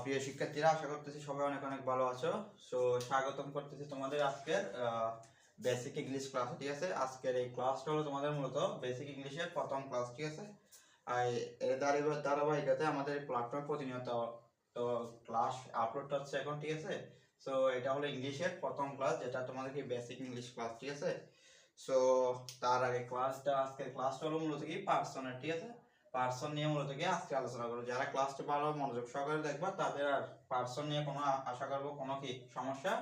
প্রিয় শিক্ষার্থীরা, আশা করতেছি সবাই অনেক অনেক ভালো আছো। সো স্বাগতম করতেছি তোমাদের আজকের বেসিক ইংলিশ ক্লাস। ঠিক আছে, আজকের এই ক্লাসটা হলো তোমাদের মূলত বেসিক ইংলিশের প্রথম ক্লাস। ঠিক আছে, আর এর ধারাবাহিকতায় আমাদের প্ল্যাটফর্মে প্রতিনিয়ত তো ক্লাস আপলোড হচ্ছে এখন। ঠিক আছে, সো এটা হলো ইংলিশের প্রথম ক্লাস, যেটা তোমাদেরকে বেসিক ইংলিশ ক্লাস। ঠিক আছে, সো তার আগে আজকের ক্লাসটা হলো মূলত কি পার্সনের। ঠিক আছে, পার্সন নিয়ে মূলত কি আজকে আলোচনা করবো। যারা ক্লাসটা ভালো মনোযোগ সহকারে দেখবা তাদের আর পার্সন নিয়ে কোনো আশা করবো কোনো কি সমস্যা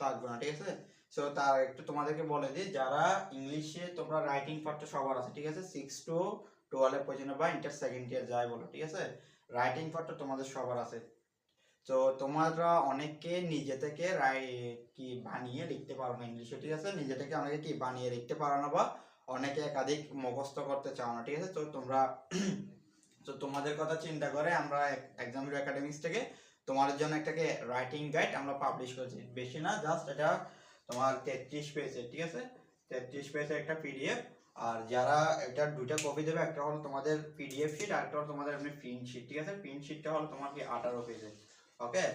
থাকবে না। ঠিক আছে, সো তার একটু তোমাদেরকে বলে দিই, যারা ইংলিশে তোমরা রাইটিং পার্টটা সবার আছে। ঠিক আছে, 6 to 12 পর্যন্ত বা ইন্টার সেকেন্ড ইয়ার যাই বলো। ঠিক আছে, রাইটিং পার্টটা তোমাদের সবার আছে। তো তোমরা অনেকে নিজে থেকে কি বানিয়ে লিখতে পারো না ইংলিশে। ঠিক আছে, নিজে থেকে অনেকে কি বানিয়ে লিখতে পারো না, বা অনেকে একাধিক মুখস্থ করতে চাও না। ঠিক আছে, তো তোমরা তো তোমাদের কথা চিন্তা করে আমরা এক্সাম হিরো একাডেমিক্স থেকে তোমাদের জন্য একটাকে রাইটিং গাইড আমরা পাবলিশ করেছি। বেশি না, জাস্ট এটা তোমার 33 পেজের। ঠিক আছে, 33 পেজের একটা পিডিএফ। আর যারা এটা দুইটা কপি দেবে, একটা হলো তোমাদের পিডিএফ শিট আর একটা হলো তোমাদের এমনি প্রিন্ট শিট। ঠিক আছে, প্রিন্ট শিটটা হলো তোমার কি 18 পেজের। ওকে,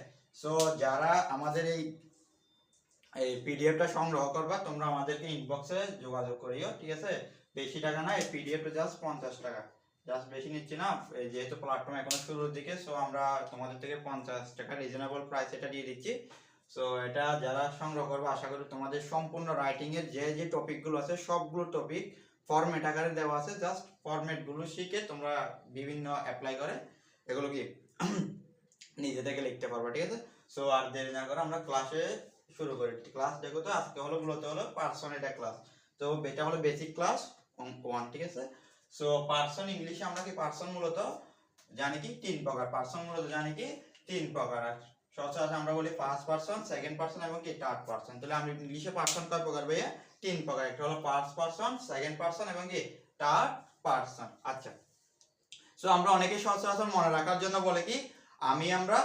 সো যারা আমাদের এই পিডিএফটা সংগ্রহ করবা, তোমরা আমাদেরকে ইনবক্সে যোগাযোগ করিও। ঠিক আছে, বেশি টাকা না, এই পিডিএফটা জাস্ট 50 টাকা, জাস্ট বেশি নিচ্ছি না, যেহেতু প্ল্যাটফর্ম এখন শুরুর দিকে। সো আমরা তোমাদের থেকে 50 টাকা রিজনেবল প্রাইস এটা দিয়ে দিচ্ছি। সো এটা যারা সংগ্রহ করবে, আশা করি তোমাদের সম্পূর্ণ রাইটিং এর যে টপিকগুলো আছে সবগুলো টপিক ফরম্যাট আকারে দেওয়া আছে। জাস্ট ফরম্যাটগুলো শিখে তোমরা বিভিন্ন অ্যাপ্লাই করে এগুলো কি নিজে থেকে লিখতে পারবে। ঠিক আছে, সো আর দেরি না করে আমরা ক্লাসে শুরু করি। ক্লাস দেখো, তো আজকে হলো মূলত হলো পার্সন এটা ক্লাস। তো এটা হলো বেসিক ক্লাস 1। ঠিক আছে, সো পার্সন ইংলিশে আমরা কি পার্সন মূলত জানি কি 3 প্রকার। পার্সন মূলত জানি কি 3 প্রকার। আর সচরাচর আমরা বলি ফার্স্ট পার্সন, সেকেন্ড পার্সন এবং কি থার্ড পার্সন। তাহলে আমরা ইংলিশে পার্সন কয় প্রকার ভাইয়া? 3 প্রকার। একটা হলো ফার্স্ট পার্সন, সেকেন্ড পার্সন এবং কি থার্ড পার্সন। আচ্ছা, সো আমরা অনেকে সচরাচর মনে রাখার জন্য বলে কি আমি, আমরা,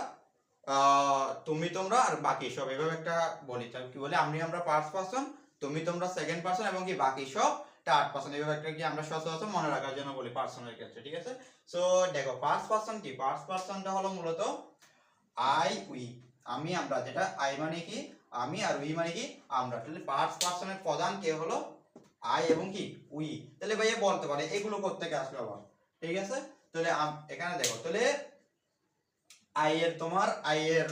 তুমি, তোমরা আর বাকি সব, এভাবে একটা বলি। তাহলে কি বলে আমরা ফার্স্ট পার্সন, তুমি, তোমরা সেকেন্ড পার্সন এবং কি বাকি সব থার্ড পার্সন। এইভাবে একটা কি আমরা সচরাচর মনে রাখার জন্য বলি পার্সনের ক্ষেত্রে। ঠিক আছে, সো দেখো ফার্স্ট পার্সন কি, ফার্স্ট পার্সনটা হলো মূলত আই উই, আমি আমরা, যেটা আই মানে কি আমি আর উই মানে কি আমরা। তাহলে ফার্স্ট পার্সনের প্রধান কে হলো আই এবং কি উই। তাহলে ভাইয়া বলতে পারে এগুলো করতে কে আসলো আবার। ঠিক আছে, তাহলে এখানে দেখো, তাহলে আই এর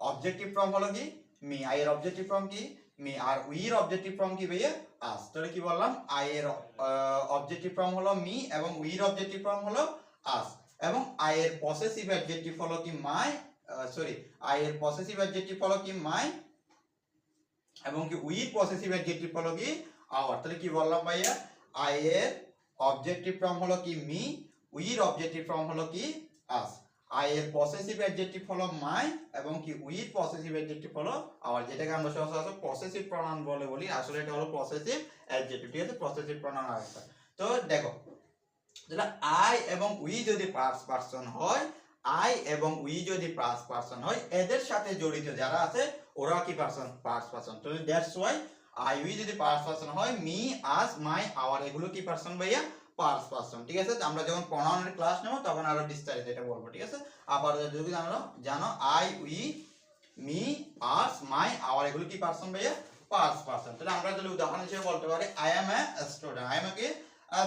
অবজেক্টিভ ফর্ম হলো কি মি, আই এর অবজেক্টিভ ফর্ম কি মি, আর উই এর অবজেক্টিভ ফর্ম কি ভাইয়া আস। তাহলে কি বললাম, আই এর অবজেক্টিভ ফর্ম হলো মি এবং উই এর অবজেক্টিভ ফর্ম হলো আস, এবং আই এর পসেসিভ অ্যাডজেক্টিভ হলো কি মাই, আই এর পসেসিভ অ্যাডজেক্টিভ হলো কি মাই এবং কি উই এর পসেসিভ অ্যাডজেক্টিভ হলো কি আওয়ার। তাহলে কি বললাম ভাইয়া, আই এর অবজেক্টিভ ফর্ম হলো কি মি, উই এর অবজেক্টিভ ফর্ম হলো কি আস, আই এর পসেসিভ অ্যাডজেক্টিভ হলো মাই এবং কি উই এর পসেসিভ অ্যাডজেক্টিভ হলো আওয়ার, যেটাকে আমরা সচরাচর পসেসিভ প্রনাউন বলি। আসলে এটা হলো পসেসিভ অ্যাডজেক্টিভ। ঠিক আছে, পসেসিভ প্রনাউন আরেকটা। তো দেখো, তাহলে আই এবং উই যদি ফার্স্ট পারসন হয়, আই এবং উই যদি ফার্স্ট পারসন হয়, এদের সাথে জড়িত যারা আছে ওরা কি পারসন? First person. তো দ্যাটস ওয়াই আই উই যদি ফার্স্ট পারসন হয়, মি, আস, মাই, আওয়ার এগুলো কি পারসন ভাইয়া? First person. ঠিক আছে, আমরা যখন প্রনাউনের ক্লাস নেব তখন আরো বিস্তারিত এটা বলবো। ঠিক আছে, আবার যদি জানো I we me us my our এগুলো কি পারসন ভাইয়া? First person. তাহলে আমরা যদি উদাহরণ হিসেবে বলতে পারি I M a student, I am কি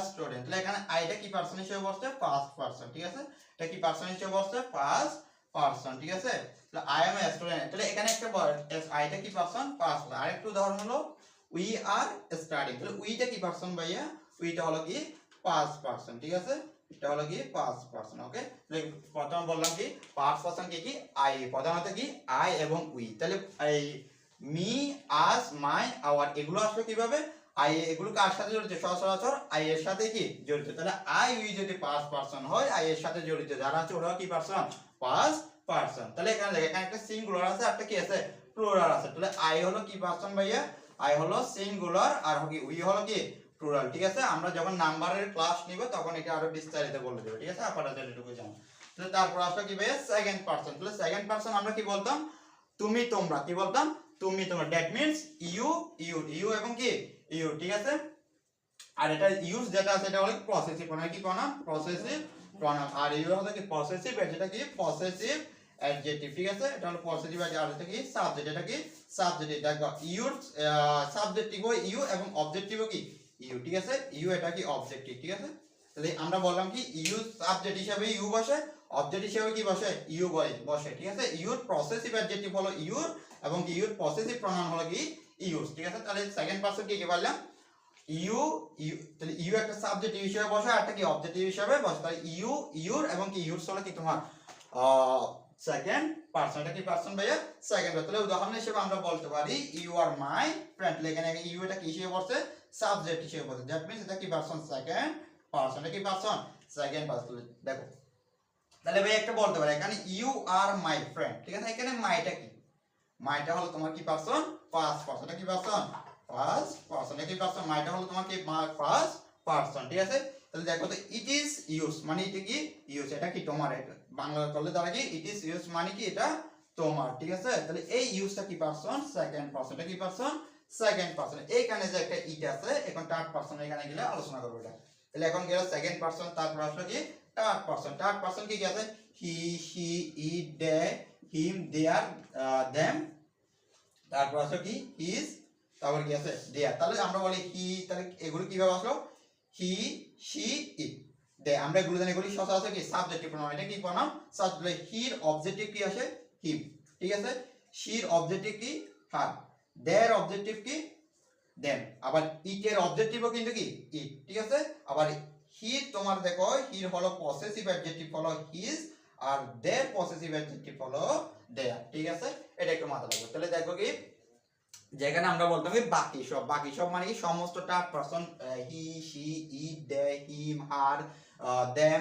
স্টুডেন্ট। তাহলে এখানে আইটা কি পারসন হিসেবে বসছে? First person. ঠিক আছে, এটা কি পারসন হিসেবে বসছে? First person. ঠিক আছে, তাহলে আই এম এ স্টুডেন্ট, তাহলে এখানে একটা আইটা কি পারসন? ফার্স্ট। আরেকটা উদাহরণ হলো উই আর স্টাডিং, তাহলে উইটা কি পারসন ভাইয়া? উইটা হলো কি ফার্স্ট পারসন। ঠিক আছে, এটা হলো কি ফার্স্ট পারসন। ওকে, তাহলে প্রথম বললাম কি ফার্স্ট পারসন কি আই, প্রধানত কি আই এবং উই। তাহলে এই মি, আস, মাই, আওয়ার এগুলো আসবে কিভাবে? আই এগুলো কার সাথে জড়িত? সচরাচর আই এর সাথে কি জড়িত। তাহলে আই উই যদি ফার্স্ট পারসন হয়, আই এর সাথে জড়িত যারা আছে ওরা কি পারসন? First person. তাহলে এখানে দেখো, এখানে একটা সিঙ্গুলার আছে, একটা কি আছে? প্লুরাল আছে। তাহলে আই হলো কি পারসন ভাইয়া? আই হলো সিঙ্গুলার আর কি উই হলো কি প্লুরাল। ঠিক আছে, আমরা যখন নাম্বারের ক্লাস নিব তখন এটা আরো বিস্তারিত বলে দেব। ঠিক আছে, আপনারা যেটুকু জানো। তাহলে তারপর আসলে কি ভাইয়া? Second person. তাহলে সেকেন্ড পারসন আমরা কি বলতাম? তুমি, তোমরা। কি বলতাম? তুমি, তোমরা। দ্যাট মিন্স ইউ, ইউ এবং কি ইউ। ঠিক আছে, আর এটা ইউজ যেটা আছে এটা হলো পসেসিভ প্রনাউন। কি প্রনাউন? Possessive pronoun. আর ইউ হলো কি পসেসিভ, যেটা কি পসেসিভ অ্যাডজেক্টিভ, ঠিক আছে? এটা হলো পজিটিভ আর এটা কি সাবজেক্ট, এটা কি সাবজেক্ট। দেখো ইউর সাবজেক্টিভ ইউ এবং অবজেক্টিভ কি ইউ, ঠিক আছে? ইউ এটা কি অবজেক্টিভ, ঠিক আছে? তাহলে আমরা বললাম কি ইউ সাবজেক্ট হিসাবে ইউ বসে, অবজেক্ট হিসাবে কি বসে ইউ বসে, ঠিক আছে? ইউর পসেসিভ অ্যাডজেক্টিভ হলো ইউর এবং কি ইউর পসেসিভ প্রনাউন হলো কি ইউজ, ঠিক আছে? তাহলে সেকেন্ড পারসন কি বললাম ইউ ইউ, তাহলে ইউ একটা সাবজেক্ট হিসেবে বসে আর একটা কি অবজেক্টিভ হিসেবে বসে। তাহলে ইউ ইউর এবং কি ইউর হলো কি তোমার সেকেন্ড পারসন, এটা কি পারসন ভাইয়া সেকেন্ড। তাহলে উদাহরণ হিসেবে আমরা বলতে পারি ইউ আর মাই ফ্রেন্ড। এখানে ইউ এটা কি হিসেবে বসে সাবজেক্ট হিসেবে বসে, দ্যাট মিন্স এটা কি পারসন সেকেন্ড পারসন, এটা কি পারসন সেকেন্ড পারসন। দেখো তাহলে ভাই একটা বলতে পারি এখানে ইউ আর মাই ফ্রেন্ড, ঠিক আছে? এখানে মাইটা কি, মাইটা হলো তোমার কি পারসন ফার্স্ট পারসন, এটা কি পারসন ফার্স্ট পারসন, এটা কি পারসন মাইটা হলো তোমার কি ফার্স্ট পারসন, ঠিক আছে? তাহলে দেখো তো ইট ইজ ইউজ মানে এটা কি ইউজ, এটা কি তোমার, এটা বাংলা করলে দ্বারা কি ইট ইজ ইউজ মানে কি এটা তোমার, ঠিক আছে? তাহলে এই ইউজটা কি পারসন সেকেন্ড পারসন, এটা কি পারসন সেকেন্ড পারসন। এইখানে যে একটা ইট আছে এখন থার্ড পারসন, এখানে গেলে আলোচনা করব এটা। তাহলে এখন গেল সেকেন্ড পারসন, তারপর আসলো কি থার্ড পারসন। থার্ড পারসন কি আছে হি she it they him there them, তারপর আসলো কি হিজ, তারপর কি আছে দেয়ার। তাহলে আমরা বলি হি, তাহলে এগুলো কিভাবে আসলো হি শি ইট দে, আমরা এগুলো জানি এগুলি সচরাচর আছে কি সাবজেক্টিভ প্রনাউন, এটা কি প্রনাউন সাবজেক্ট। হির অবজেক্টিভ কি আসে হিম, ঠিক আছে? শির অবজেক্টিভ কি হার, দেয়ার অবজেক্টিভ কি দেন, আবার ইটের অবজেক্টিভও কিন্তু কি ইট, ঠিক আছে? আবার হির তোমার দেখো হির হলো পসেসিভ অ্যাডজেক্টিভ হলো হিজ আর দেয়ার পসেসিভ অ্যাডজেক্টিভ হলো দেয়ার, ঠিক আছে? এটা একটু মাথা রাখবে। তাহলে দেখো কি যেখানে আমরা বলতাম কি বাকি সব মানে কি সমস্ত third person he she it they him her them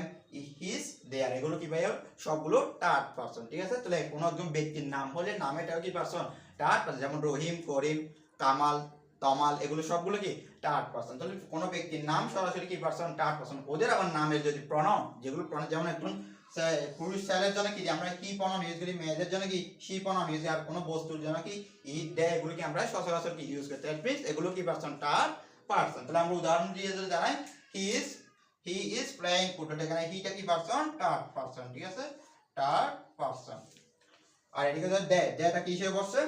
his their, এগুলো কি ভাই সবগুলো থার্ড পারসন, ঠিক আছে? তাহলে কোনো একজন ব্যক্তির নাম হলে নামেটাও কি পারসন থার্ড পারসন, যেমন রহিম করিম কামাল তমাল এগুলো সবগুলো কি থার্ড পারসন। তাহলে কোনো ব্যক্তির নাম সরাসরি কি পারসন থার্ড পারসন। ওদের আবার নামের যদি প্রনাউন যেগুলো প্রনাউন, যেমন একজন পুরুষ ছেলের জন্য কি আমরা কি প্রনাউন ইউজ করি, মেয়েদের জন্য কি শি প্রনাউন ইউজ করি, আর কোনো বস্তুর জন্য কি ইট দে, এগুলো কি আমরা সচরাচর কি ইউজ করি। দ্যাট মিন্স এগুলো কি পারসন থার্ড পারসন। তাহলে আমরা উদাহরণ দিয়ে যদি জানাই হি ইজ প্লেইং ফুটবল, এখানে হিটা কি পারসন থার্ড পারসন, ঠিক আছে? Third person. আর এদিকে দেটা কি হিসেবে বসছে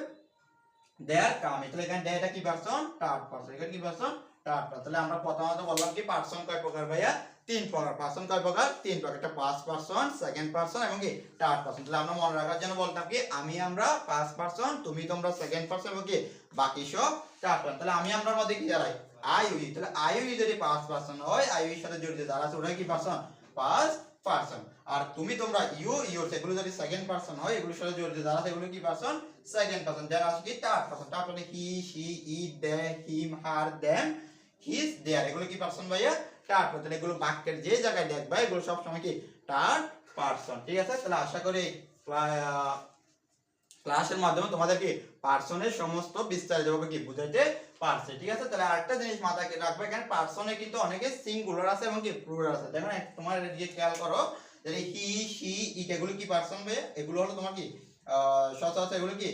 দেয়ার কাম, তাহলে এখানে দেটা কি পারসন থার্ড পারসন, এখানে কি পারসন থার্ড পারসন। তাহলে আমরা প্রথমত বললাম কি পারসন কয় প্রকার ভাইয়া তিন প্রকার। পারসন কয় প্রকার তিন প্রকার, একটা ফার্স্ট পারসন সেকেন্ড পারসন এবং কি থার্ড পারসন। তাহলে আমরা মনে রাখার জন্য বলতাম কি আমরা ফার্স্ট পারসন, তুমি তোমরা সেকেন্ড পারসন এবং কি বাকি সব থার্ড পারসন। তাহলে আমরার মধ্যে কি দাঁড়ায় আই উই, তাহলে আই উই যদি ফার্স্ট পারসন হয় আই উই সাথে জড়িত যারা আছে ওরা কি পারসন ফার্স্ট পারসন। আর তুমি তোমরা ইউ ইউর এগুলো যদি সেকেন্ড পারসন হয় এগুলোর সাথে জড়িত যারা আছে এগুলো কি পারসন সেকেন্ড পারসন। যারা আছে কি থার্ড পারসন, তারপরে he she it they him her them his their, এগুলো কি পারসন ভাইয়া থার্ড পারসন। তাহলে এগুলো বাক্যের যে জায়গায় দেখবা এগুলো সব সময় কি থার্ড পারসন, ঠিক আছে? তাহলে আশা করি ক্লাসের মাধ্যমে তোমাদের কি পারসনের সমস্ত বিস্তারিতভাবে কি বুঝাইতে পারছে, ঠিক আছে? তাহলে আরেকটা জিনিস মাথায় রাখবে, এখানে পারসনে কিন্তু অনেকে সিঙ্গুলার আছে এবং কি প্লুরাল আছে। দেখো তোমার এদিকে খেয়াল করো যে হি শি ইট এগুলো কি পারসন ভাই, এগুলো হলো তোমার কি সচরাচর এগুলো কি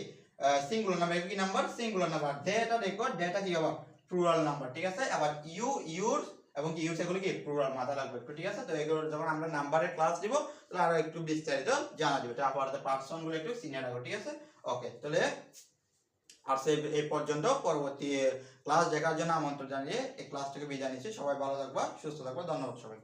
সিঙ্গুলার নাম্বার, এগুলো কি নাম্বার সিঙ্গুলার নাম্বার। ডেটা দেখো ডেটা কি আবার প্লুরাল নাম্বার, ঠিক আছে? আবার ইউ ইউর এবং কি ইউজ এগুলো কি প্লুরাল মাথা রাখবে একটু, ঠিক আছে? তো এগুলো যখন আমরা নাম্বারের ক্লাস দিব তাহলে আরো একটু বিস্তারিত জানা যাবে। তারপরে পারসন গুলো একটু সিনিয়র রাখো, ঠিক আছে? ওকে, তাহলে আর এই পর্যন্ত পরবর্তী ক্লাস দেখার জন্য আমন্ত্রণ জানিয়ে এই ক্লাস থেকে বিদায় নিচ্ছি। সবাই ভালো থাকবা সুস্থ থাকবা, ধন্যবাদ সবাই।